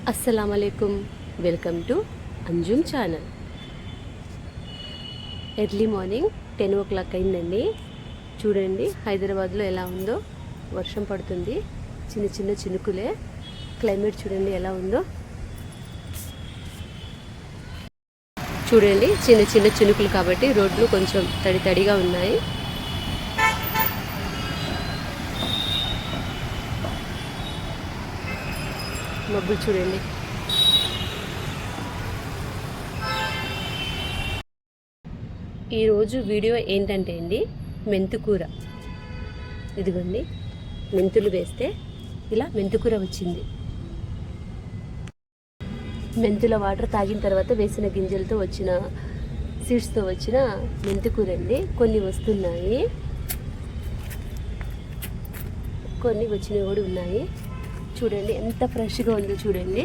అస్సలాముఅలైకుం, welcome to Anjum channel. Early morning 10 o'clock అయిందండి. చూడండి హైదరాబాద్లో ఎలా ఉందో. వర్షం పడుతుంది, చిన్న చిన్న చినుకులే. క్లైమేట్ చూడండి ఎలా ఉందో. చూడండి చిన్న చిన్న చినుకులు కాబట్టి రోడ్లు కొంచెం తడి తడిగా ఉన్నాయి. మబ్బులు చూడండి. ఈరోజు వీడియో ఏంటంటే అండి, మెంతుకూర. ఇదిగోండి, మెంతులు వేస్తే ఇలా మెంతుకూర వచ్చింది. మెంతుల వాటర్ తాగిన తర్వాత వేసిన గింజలతో వచ్చిన సీడ్స్తో వచ్చిన మెంతుకూర అండి. కొన్ని వస్తున్నాయి, కొన్ని వచ్చినవి కూడా ఉన్నాయి. చూడండి ఎంత ఫ్రెష్గా ఉందో చూడండి.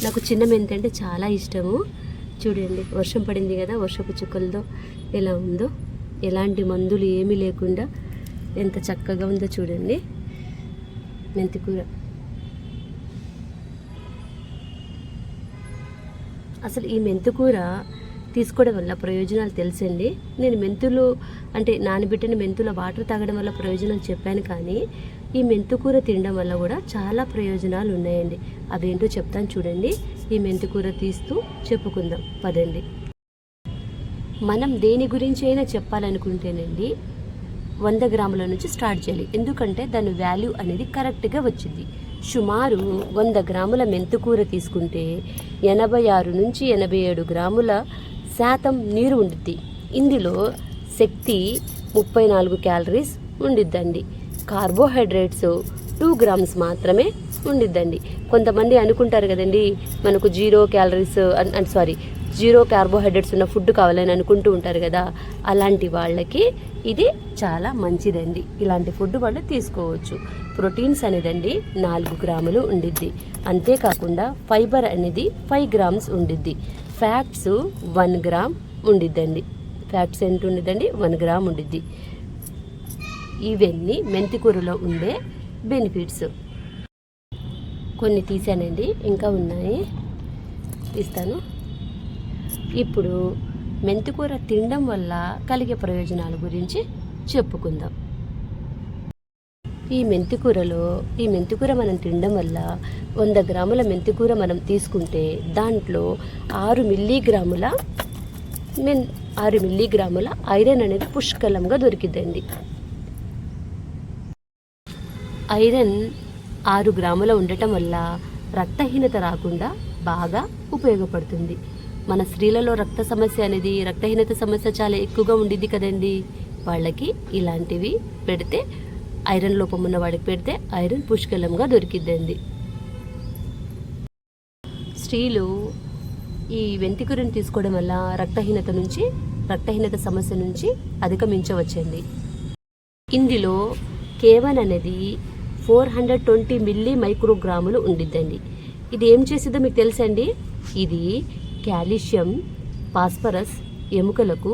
నాకు చిన్న మెంతి అంటే చాలా ఇష్టము. చూడండి వర్షం పడింది కదా, వర్షపు చుక్కలతో ఎలా ఉందో. ఎలాంటి మందులు ఏమీ లేకుండా ఎంత చక్కగా ఉందో చూడండి మెంతికూర. అసలు ఈ మెంతికూర తీసుకోవడం వల్ల ప్రయోజనాలు తెలుసండి. నేను మెంతులు అంటే నానబెట్టిన మెంతుల వాటర్ తాగడం వల్ల ప్రయోజనాలు చెప్పాను, కానీ ఈ మెంతికూర తినడం వల్ల కూడా చాలా ప్రయోజనాలు ఉన్నాయండి. అవేంటో చెప్తాను చూడండి. ఈ మెంతికూర తీస్తూ చెప్పుకుందాం పదండి. మనం దేని గురించి అయినా చెప్పాలనుకుంటేనండి 100 గ్రాముల నుంచి స్టార్ట్ చేయాలి. ఎందుకంటే దాని వాల్యూ అనేది కరెక్ట్గా వచ్చింది. సుమారు 100 గ్రాముల మెంతికూర తీసుకుంటే 86 నుంచి 87 గ్రాముల శాతం నీరు ఉండిద్ది. ఇందులో శక్తి 34 క్యాలరీస్ ఉండిద్దండి. కార్బోహైడ్రేట్స్ 2 grams మాత్రమే ఉండిద్దండి. కొంతమంది అనుకుంటారు కదండి, మనకు 0 క్యాలరీస్ జీరో కార్బోహైడ్రేట్స్ ఉన్న ఫుడ్ కావాలని అనుకుంటూ ఉంటారు కదా. అలాంటి వాళ్ళకి ఇది చాలా మంచిదండి. ఇలాంటి ఫుడ్ వాళ్ళు తీసుకోవచ్చు. ప్రోటీన్స్ అనేదండి 4 గ్రాములు ఉండిద్ది. అంతేకాకుండా ఫైబర్ అనేది 5 grams ఉండిద్ది. ఫ్యాట్స్ 1 gram ఉండిద్దండి. ఫ్యాట్స్ ఎంత ఉండిద్దండి? 1 gram ఉండిద్ది. ఇవన్నీ మెంతికూరలో ఉండే బెనిఫిట్స్. కొన్ని తీసానండి, ఇంకా ఉన్నాయి, తీస్తాను. ఇప్పుడు మెంతికూర తినడం వల్ల కలిగే ప్రయోజనాల గురించి చెప్పుకుందాం. ఈ మెంతికూర మనం తినడం వల్ల 100 గ్రాముల మెంతికూర మనం తీసుకుంటే దాంట్లో 6 మిల్లీగ్రాముల ఐరన్ అనేది పుష్కలంగా దొరికిద్దండి. ఐరన్ 6 గ్రాముల ఉండటం వల్ల రక్తహీనత రాకుండా బాగా ఉపయోగపడుతుంది. మన స్త్రీలలో రక్తహీనత సమస్య చాలా ఎక్కువగా ఉండిద్ది కదండి. వాళ్ళకి ఇలాంటివి పెడితే, ఐరన్ లోపం ఉన్న వాడికి పెడితే ఐరన్ పుష్కలంగా దొరికిద్దండి. స్త్రీలు ఈ మెంతికూరను తీసుకోవడం వల్ల రక్తహీనత సమస్య నుంచి అధిగమించవచ్చండి. ఇందులో కేవన్ అనేది 420 మిల్లీ మైక్రోగ్రాములు ఉండిద్దండి. ఇది ఏం చేసిద్దో మీకు తెలుసండి? ఇది కాల్షియం, ఫాస్ఫరస్ ఎముకలకు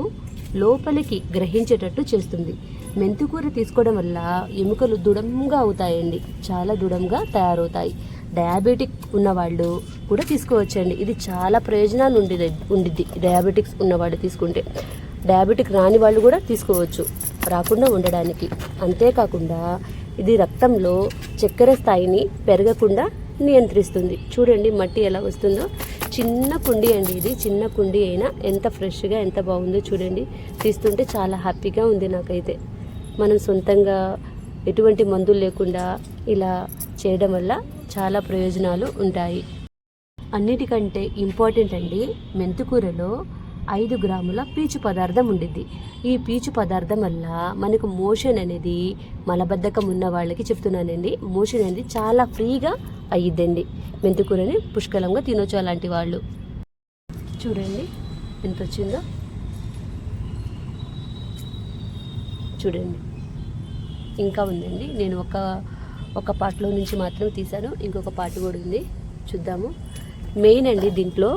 లోపలికి గ్రహించేటట్టు చేస్తుంది. మెంతికూర తీసుకోవడం వల్ల ఎముకలు దృఢంగా అవుతాయండి, చాలా దృఢంగా తయారవుతాయి. డయాబెటిక్ ఉన్నవాళ్ళు కూడా తీసుకోవచ్చండి. ఇది చాలా ప్రయోజనాలు ఉండిద్ది. డయాబెటిక్స్ ఉన్నవాళ్ళు తీసుకుంటే, డయాబెటిక్ రాని వాళ్ళు కూడా తీసుకోవచ్చు రాకుండా ఉండడానికి. అంతేకాకుండా ఇది రక్తంలో చక్కెర స్థాయిని పెరగకుండా నియంత్రిస్తుంది. చూడండి మట్టి ఎలా వస్తుందో. చిన్న కుండీ అండి ఇది. చిన్న కుండీ అయినా ఎంత ఫ్రెష్గా ఎంత బాగుందో చూడండి. తీస్తుంటే చాలా హ్యాపీగా ఉంది నాకైతే. మనం సొంతంగా ఎటువంటి మందులు లేకుండా ఇలా చేయడం వల్ల చాలా ప్రయోజనాలు ఉంటాయి. అన్నిటికంటే ఇంపార్టెంట్ అండి, మెంతికూరలో 5 గ్రాముల పీచు పదార్థం ఉండిద్ది. ఈ పీచు పదార్థం వల్ల మనకు మోషన్ అనేది, మలబద్ధకం ఉన్న వాళ్ళకి చెప్తున్నానండి, మోషన్ అనేది చాలా ఫ్రీగా అయ్యిద్దండి. మెంతికూరని పుష్కలంగా తినొచ్చు అలాంటి వాళ్ళు. చూడండి ఎంత వచ్చిందో చూడండి. ఇంకా ఉందండి. నేను ఒక పార్ట్లో నుంచి మాత్రం తీశాను, ఇంకొక పార్ట్ కూడా ఉంది, చూద్దాము. మెయిన్ అండి దీంట్లో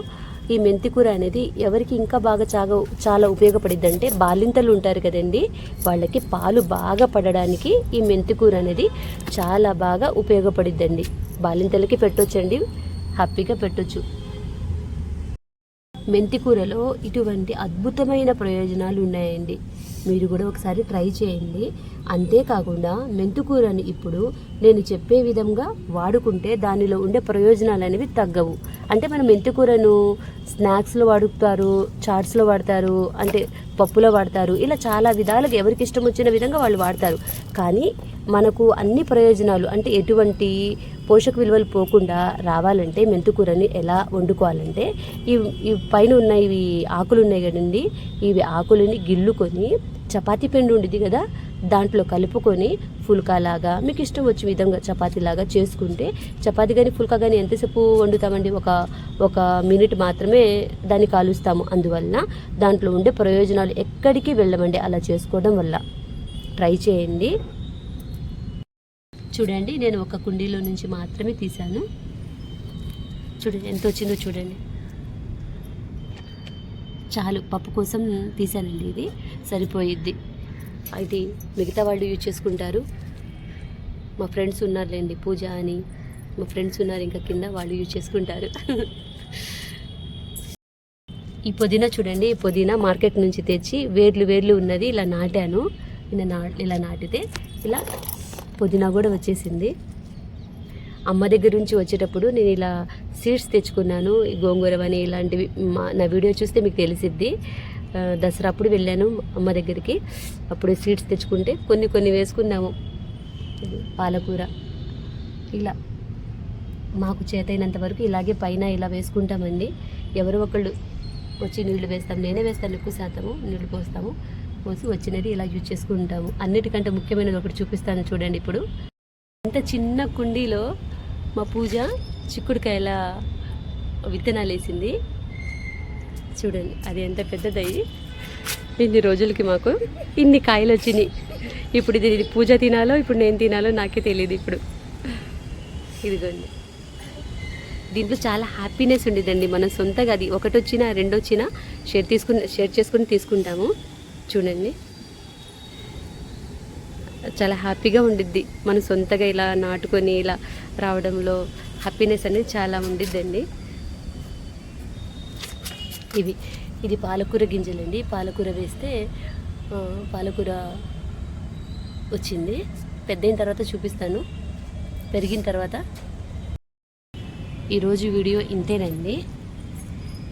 ఈ మెంతికూర అనేది ఎవరికి ఇంకా బాగా చాలా ఉపయోగపడిద్ది అంటే, బాలింతలు ఉంటారు కదండి, వాళ్ళకి పాలు బాగా పడడానికి ఈ మెంతికూర అనేది చాలా బాగా ఉపయోగపడిద్దండి. బాలింతలకి పెట్టొచ్చండి, హ్యాపీగా పెట్టొచ్చు. మెంతి కూరలో ఇటువంటి అద్భుతమైన ప్రయోజనాలు ఉన్నాయండి. మీరు కూడా ఒకసారి ట్రై చేయండి. అంతేకాకుండా మెంతికూరని ఇప్పుడు నేను చెప్పే విధంగా వాడుకుంటే దానిలో ఉండే ప్రయోజనాలు అనేవి తగ్గవు. అంటే మనం మెంతికూరను స్నాక్స్లో వాడుతారు, చాట్స్లో వాడతారు, అంటే పప్పులో వాడతారు, ఇలా చాలా విధాలుగా ఎవరికి ఇష్టం వచ్చిన విధంగా వాళ్ళు వాడతారు. కానీ మనకు అన్ని ప్రయోజనాలు అంటే ఎటువంటి పోషక విలువలు పోకుండా రావాలంటే మెంతికూరని ఎలా వండుకోవాలంటే ఈ పైన ఉన్న ఇవి ఆకులు ఉన్నాయి కదండి, ఇవి ఆకులని గిల్లుకొని చపాతీ పిండి ఉండేది కదా దాంట్లో కలుపుకొని ఫుల్కాలాగా మీకు ఇష్టం వచ్చే విధంగా చపాతీలాగా చేసుకుంటే, చపాతీ కానీ ఫుల్కా కానీ ఎంతసేపు వండుతామండి, ఒక మినిట్ మాత్రమే దాన్ని కాలుస్తాము. అందువల్ల దాంట్లో ఉండే ప్రయోజనాలు ఎక్కడికి వెళ్ళమండి అలా చేసుకోవడం వల్ల. ట్రై చేయండి. చూడండి, నేను ఒక కుండీలో నుంచి మాత్రమే తీసాను. చూడండి ఎంత వచ్చిందో చూడండి. చాలు, పప్పు కోసం తీసానండి, ఇది సరిపోయిద్ది. ఇది మిగతా వాళ్ళు యూజ్ చేసుకుంటారు. మా ఫ్రెండ్స్ ఉన్నారులేండి, పూజ అని మా ఫ్రెండ్స్ ఉన్నారు ఇంకా కింద, వాళ్ళు యూజ్ చేసుకుంటారు. ఈ పుదీనా చూడండి, ఈ పుదీనా మార్కెట్ నుంచి తెచ్చి వేర్లు ఉన్నది ఇలా నాటాను. ఇలా నాటితే ఇలా పుదీనా కూడా వచ్చేసింది. అమ్మ దగ్గర నుంచి వచ్చేటప్పుడు నేను ఇలా సీడ్స్ తెచ్చుకున్నాను, గోంగూరవని ఇలాంటివి. నా వీడియో చూస్తే మీకు తెలిసిద్ది. దసరా అప్పుడు వెళ్ళాను అమ్మ దగ్గరికి, అప్పుడు సీడ్స్ తెచ్చుకుంటే కొన్ని వేసుకున్నాము. పాలకూర ఇలా మాకు చేతైనంత వరకు ఇలాగే పైన ఇలా వేసుకుంటామండి. ఎవరో ఒకళ్ళు వచ్చి నీళ్లు వేస్తాం, నేనే వేస్తాను ఎక్కువ శాతము, నీళ్లు పోసి వచ్చినది ఇలా యూజ్ చేసుకుంటాము. అన్నిటికంటే ముఖ్యమైనది ఒకటి చూపిస్తాను చూడండి. ఇప్పుడు ఇంత చిన్న కుండీలో మా పూజ చిక్కుడుకాయల విత్తనాలు వేసింది చూడండి. అది ఎంత పెద్దదయ్యి ఇన్ని రోజులకి మాకు ఇన్ని కాయలు వచ్చినాయి. ఇప్పుడు ఇది పూజ తినాలో ఇప్పుడు నేను తినాలో నాకే తెలియదు. ఇప్పుడు ఇదిగోండి, దీంట్లో చాలా హ్యాపీనెస్ ఉండేదండి. మనం సొంతగా అది ఒకటి వచ్చినా రెండు వచ్చినా షేర్ చేసుకుని తీసుకుంటాము. చూడండి, చాలా హ్యాపీగా ఉండిద్ది. మనం సొంతగా ఇలా నాటుకొని ఇలా రావడంలో హ్యాపీనెస్ అనేది చాలా ఉండిద్దండి. ఇది పాలకూర గింజలండి. పాలకూర వేస్తే పాలకూర వచ్చింది. పెద్దయిన తర్వాత చూపిస్తాను, పెరిగిన తర్వాత. ఈరోజు వీడియో ఇంతేనండి.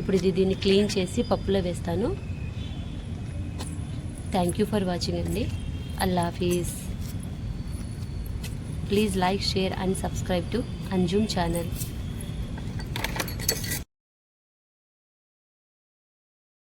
ఇప్పుడు దీన్ని క్లీన్ చేసి పప్పులో వేస్తాను. థ్యాంక్ యూ ఫర్ వాచింగ్ అండి. Allah Hafiz. Please like, share and subscribe to Anjum channel.